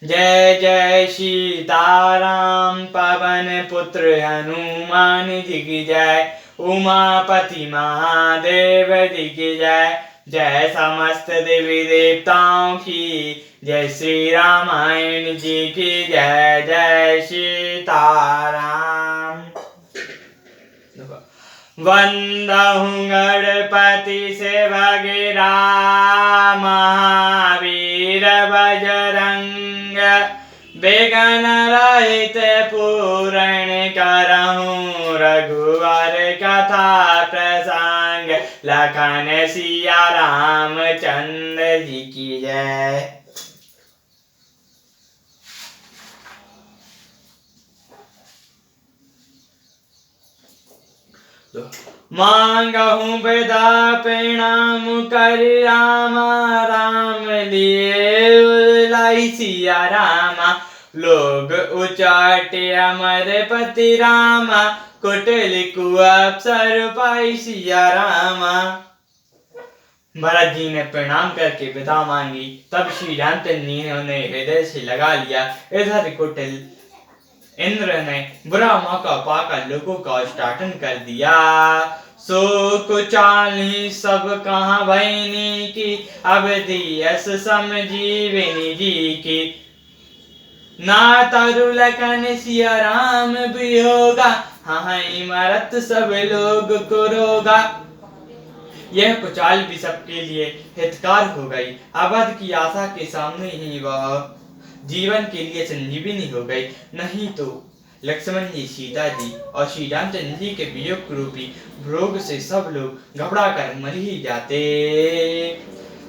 जय जय सीताराम पवन पुत्र हनुमान जी की जय। उमापति महादेव जी की जय। जय समस्त देवी देवताओं की जय। श्री रामायण जी की जय। जय सीताराम। वंदहु गणपति से भगीरा महावीर बजरंग। विघ्न रहित पूरण करहूँ रघुवर कथा प्रसंग। लखन सिया रामचंद्र जी की जय। मांगहूँ बिदा प्रणाम कर रामा। राम लिए लाई सिया रामा। लोग उचाटे अमर पति रामा। कुटिल कुअप्सर पाई सिया रामा। भरत जी ने प्रणाम करके विदा मांगी। तब श्री रामचंद्र जी ने उन्हें हृदय से लगा लिया। इधर कुटिल इंद्र ने बुरा मौका पाकर लोगों का उच्चाटन कर दिया। सो कुचाली सब कहाँ भैनी की। अब दियस समजीविनी जी की। ना तरु लखन सिया राम वियोगा। हाँ मरत सब लोग को रोगा। यह कुचाल भी सबके लिए हितकार हो गई। अवध की आशा के सामने ही वह जीवन के लिए संजीवनी हो गई। नहीं तो लक्ष्मण जी, सीता जी और श्री रामचंद्र जी के वियोग रूपी रोग से सब लोग घबरा कर मर ही जाते।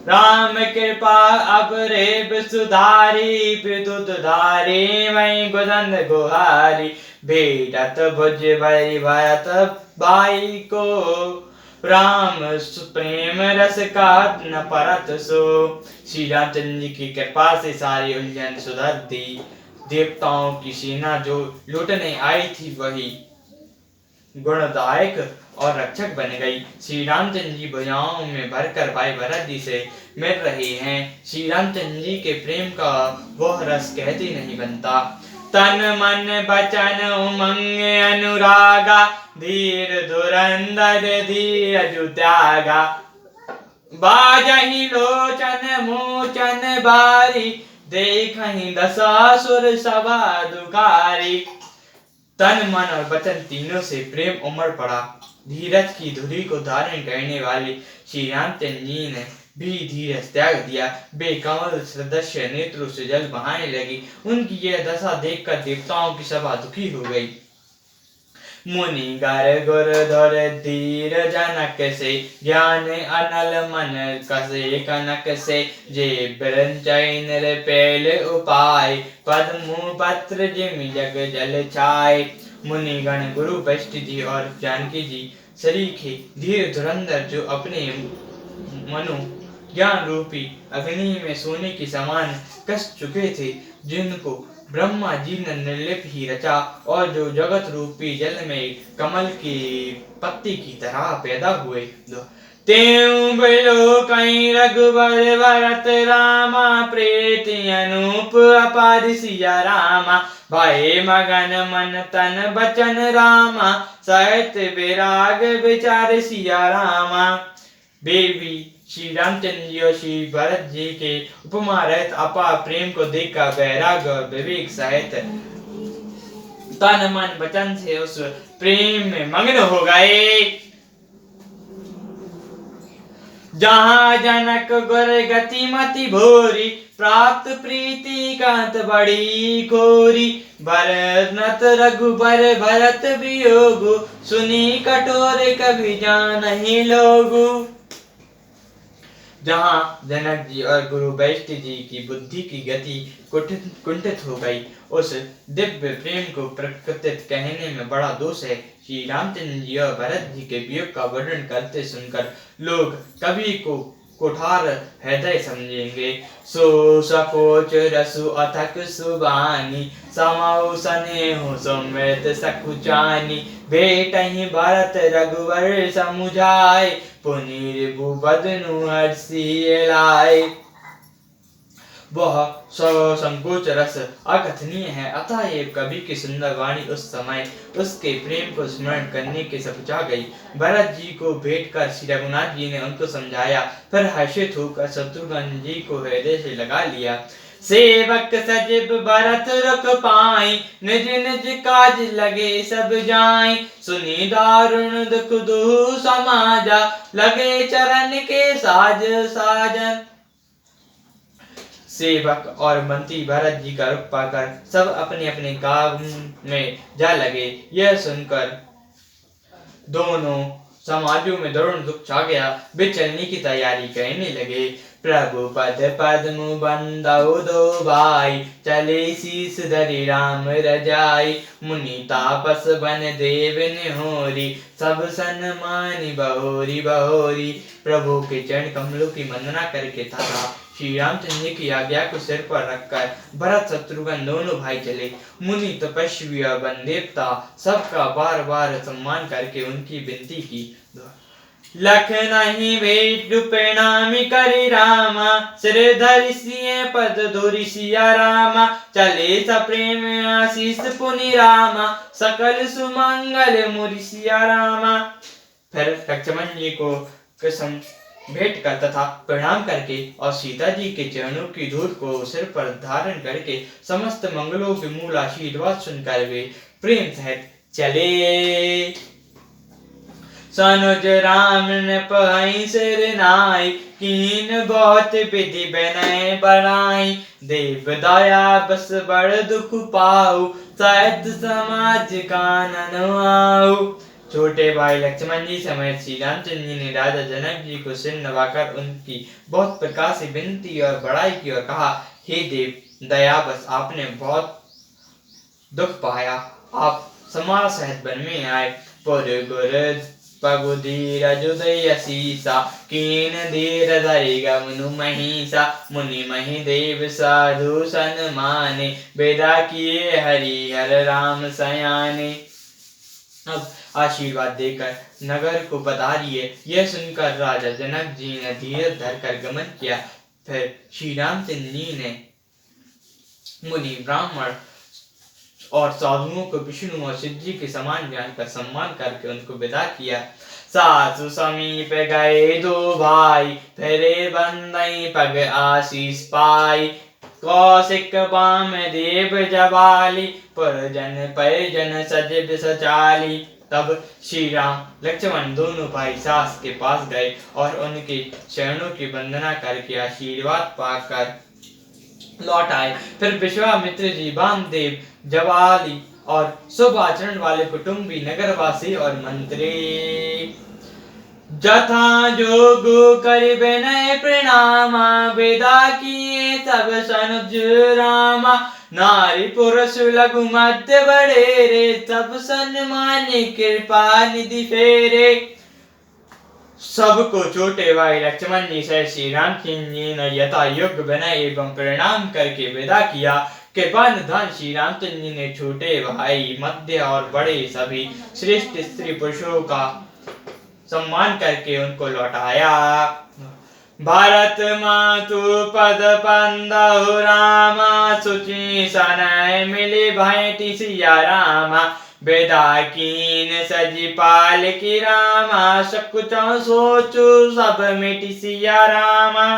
राम कृपा अब रेब सुधारी। विदुत धारी वही गुदन गुहारी। भेटत भुज भरी भयत बाई को। राम प्रेम रस का न परत सो। श्री रामचंद्र जी की कृपा से सारी उलझन सुधर दी। देवताओं की सेना जो लूटने आई थी वही गुणदायक और रक्षक बन गई। श्री रामचंद्र जी भुजाओं में भरकर भाई भरत जी से मिल रहे हैं। श्री रामचंद्र जी के प्रेम का वह रस कहते नहीं बनता। तन मन बचन उमंग अनुरागा। धीर धुरंधर धीरज त्यागा। बाजहि लोचन मोचन बारी। देखहि दशासुर सभा दुखारी। तन मन और वचन तीनों से प्रेम उमड़ पड़ा। धीरज की धुरी को धारण करने वाले श्री रामचंद्र जी ने भी धीरज त्याग दिया। वे कमल सदस्य नेत्रों से जल बहाने लगी। उनकी यह दशा देखकर देवताओं की सभा दुखी हो गई। मुनि गर गुर धर धीर जनक से। ज्ञान अनल मन कसे कनक से। जे ब्रंचय निरपेल उपाय। पद्म पत्र जिम जग जल छाय। मुनिगण गुरु वशिष्ठ जी और जानकी जी सरीखे धीर धुरंधर जो अपने मनु ज्ञान रूपी अग्नि में सोने के समान कस चुके थे। जिनको ब्रह्मा जी ने निर्लिप ही रचा और जो जगत रूपी जल में कमल की पत्ती की तरह पैदा हुए। त्यों बिलो कहीं रघुबर भरत रामा। प्रीति अनूप अपार सिया रामा। भय मगन मन तन बचन रामा। सहित विराग विचार सिया रामा। बेबी श्री रामचंद्र जी और श्री भरत जी के उपमा रहित अपार प्रेम को देखकर वैराग और विवेक सहित तन मन वचन से उस प्रेम में मग्न हो गए। जहाँ जनक गुर गति मति भोरी। प्राप्त प्रीति कांत बड़ी खोरी। भरत रघुबर भरत वियोगु। सुनी कठोर कभी जानहि लोगु। जहाँ जनक जी और गुरु वशिष्ठ जी की बुद्धि की गति कुंठित हो गई। उस दिव्य प्रेम को प्रकृतित कहने में बड़ा दोष है। श्री रामचंद्र जी और भरत जी के वियोग का वर्णन करते सुनकर लोग कवि को कुठार हृदय समझेंगे। सो सकोच रसु अथक सुबानी। समाउ स्नेहु समृत सकुचानी। भेटहि भरत रघुवर समुझाय। पुनि रिपु बदनु हर्षि लाय। वह संकोच रस अकथनीय है, अतः ये कवि की सुंदर वाणी उस समय उसके प्रेम को स्मरण करने के सपुचा गई। भरत जी को भेंट कर श्री रघुनाथ जी ने उनको समझाया, फिर हर्षित होकर शत्रुघ्न जी को हृदय से लगा लिया। सेवक सजीव भरत रुक पाई, निज निज काज लगे सब जाई, सुनी दारुण दुख दुहु समाजा, लगे चरण के साज साजन। सेवक और मंत्री भरत जी का रुख पाकर सब अपने अपने काम में जा लगे। यह सुनकर दोनों समाजों में दारुण दुख छा गया। वे चलने की तैयारी करने लगे। प्रभु पद पद्म बंदौ दो भाई, चले शीस धरि राम रजाई, मुनि तापस बन देव निहोरी, सब सन्मानि बहोरी बहोरी। प्रभु के चरण कमलों की वंदना करके तथा श्री रामचंद्र जी की आज्ञा को सिर पर रखकर भरत शत्रुघ्न दोनों भाई चले। मुनि तपस्वी और वन देवता सबका बार बार सम्मान करके उनकी विनती की। लख नहीं भेंट प्रणामी करि रामा, सिर धरि सिए पद धुरि सिया रामा, चले सप्रेम आशीष पुनि रामा, सकल सुमंगल मुरि सिया रामा। फिर लक्ष्मण जी को कसम भेंट कर तथा प्रणाम करके और सीता जी के चरणों की धूल को सिर पर धारण करके समस्त मंगलों के मूल आशीर्वाद सुनकर वे प्रेम सहित चले। सनुज राम ने पहई सिर नाई, कीन बहुत विधि बनय बढ़ाई, देव दया बस बड़ दुख पाऊ, सहित समाज कानन आऊ। छोटे भाई लक्ष्मण जी समेत श्री रामचंद्र जी ने राजा जनक जी को सिर नवाकर उनकी बहुत प्रकार से विनती और बड़ाई की और कहा, हे देव दया बस आपने बहुत दुख पाया, आप समाज सहित वन में आए। पुर गुर पगु धीरज उदय सीसा, कीन धीर धरि गमनु महिषा, मुनि महि देव साधु सन्माने, बेदा किए हरि हर राम सयाने। अब आशीर्वाद देकर नगर को पधारिए। यह सुनकर राजा जनक जी ने धीरज धरकर गमन किया। फिर श्री रामचंद्र जी ने मुनि ब्राह्मण और साधुओं को विष्णु और शिव जी के समान जानकर सम्मान करके उनको विदा किया। सासु समीप गए दो भाई, फिरे बंदई पग आशीष पाई, कौशिक बाम देव जबाली, पुरजन परिजन सजिब सचाली। तब श्री राम लक्ष्मण दोनों भाई सास के पास गए और उनके चरणों की वंदना करके आशीर्वाद पाकर लौट आए। फिर विश्वामित्र जी, वामदेव, जवाली और शुभ आचरण वाले कुटुंबी, नगरवासी और मंत्री जथा जोगु करि विनय प्रणामा, विदा किए सब सनुज रामा, नारी पुरुष लघु मध्य बड़ेरे, सब सन्मान्य कृपा निधि फेरे। सबको छोटे भाई लक्ष्मण जी से श्री रामचंद्र जी ने यथा योग्य विनय एवं प्रणाम करके विदा किया। कृपा निधान श्री रामचंद्र जी ने छोटे भाई, मध्य और बड़े सभी श्रेष्ठ स्त्री पुरुषों का सम्मान करके उनको लौटाया। भारत मातु पद पंदहु रामा, सुचि सनय मिली भेंटि सिया रामा, बेदा कीन सजी पाल की रामा, सकुचौ सोचु सब मिटि सिया रामा।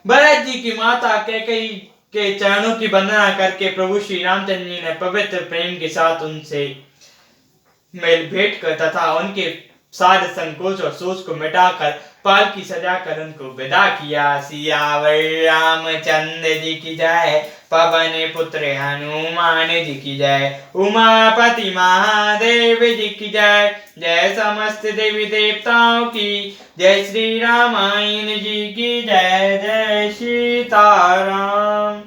भरत जी की माता कैकेयी के चरणों की वंदना करके प्रभु श्री रामचंद्र जी ने पवित्र प्रेम के साथ उनसे मेल भेंट कर तथा उनके सारे संकोच और सोच को मिटाकर पालकी सजाकर उनको विदा किया। सियावर रामचंद्र जी की जय, पवन पुत्र हनुमान जी की जय, उमापति महादेव जी की जय, जय समस्त देवी देवताओं की जय, श्री रामायण जी की जय, जय सीताराम।